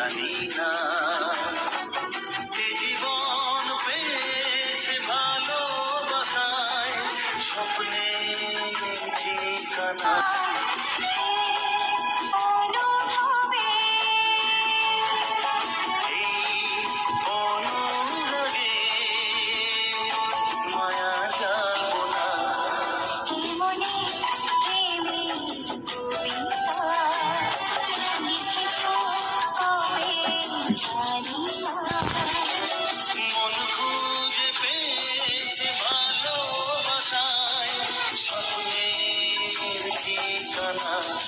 জানি না এ জীবন পেয়েছে ভালোবাসায় স্বপ্নের ঠিকানা। মন খুঁজে পেয়েছে ভালোবাসায় স্বপ্নের ঠিকানা।